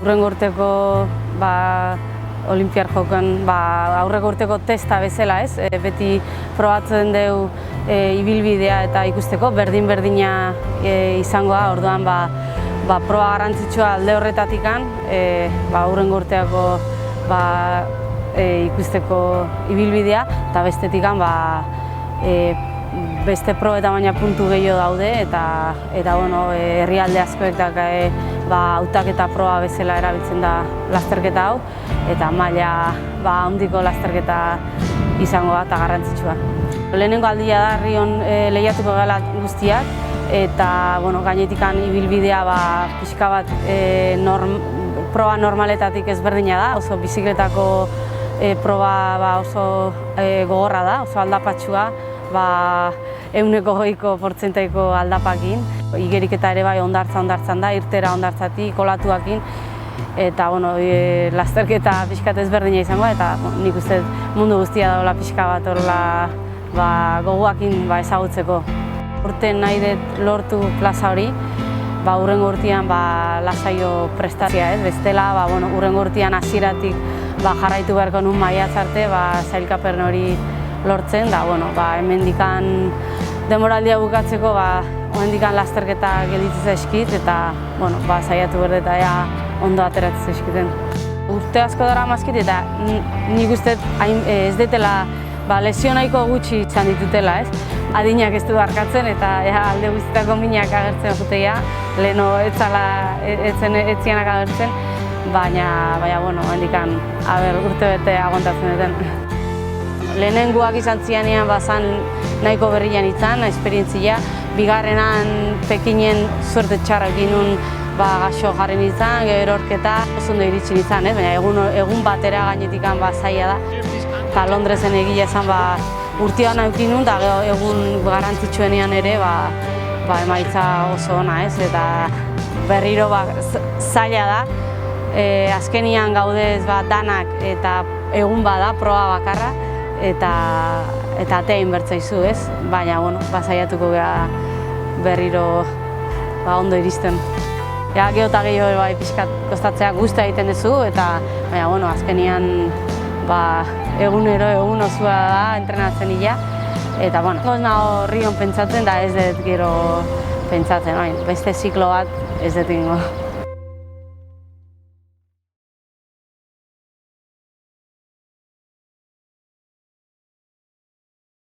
Hurrengo urteko Olinpiar Jokoan aurreko urteko testa bezala, ez? Beti probatzen dugu ibilbidea eta ikusteko berdin-berdina izango da, orduan proba garrantzitsua alde horretatikan, hurrengo urteako ikusteko ibilbidea, eta bestetikan beste probetan baina puntu gehiago daude, eta herrialde askoek hautaketa proba bezala erabiltzen da lasterketa hau, eta maila handiko lasterketa izango da eta garrantzitsua. Lehenengo aldia da Rion lehiatuko gala guztiak, eta gainetikan ibilbidea pixka bat proba normaletatik ezberdina da, oso bizikletako proba oso gogorra da, oso aldapatsua, 100% aldapakin. Igeriketa ere hondartzan da, irtera hondartzatik, olatuakin, eta lasterketa pixkat ezberdina izango, eta nik uste mundu guztia dagoela pixka bat horrela gogoakin ezagutzeko. Urten nahi dut lortu plaza hori, hurrengo urtean lasaio prestazioa, bestela hurrengo urtean hasieratik jarraitu beharko nun maiatz arte sailkapen hori lortzen, hemendikan denboraldia bukatzeko hemendikan lasterketa gelditzen zaizkit, eta saiatu behar dut ondo ateratzen zaizkiten. Urte asko dara mazkit, eta nik uste ez detela lesio nahiko gutxi izan ditutela, ez? Adinak ez du barkatzen, eta alde guztietako minak agertzen jutea, leheno etzianak agertzen, baina hemendikan urte bete aguantatzen duten. Lehenengoak izan zianean nahiko berrian izan, esperientzia. Bigarrenan Pekinen suerte txarra egin nun gaxo jarri nintzen, gero orketa oso ondo iritsi nintzen, baina egun batera gainetikan zaila da. Eta Londresen egia esan urtean aukin nun, eta egun garrantzitsuenean ere emaitza oso ona, eta berriro zaila da. Azkenian gaudez danak eta egun bada, proba bakarra, eta atea inbertzaizu, ez? Baina, saiatuko gara berriro ondo iristen. Gero eta gehiago pixkat kostatzea guztia egiten duzu, eta azkenian egun osua da entrenatzen ila. Eta, ez nago Rion pentsatzen, da ez dut gero pentsatzen, beste ziklo bat ez dut ingo.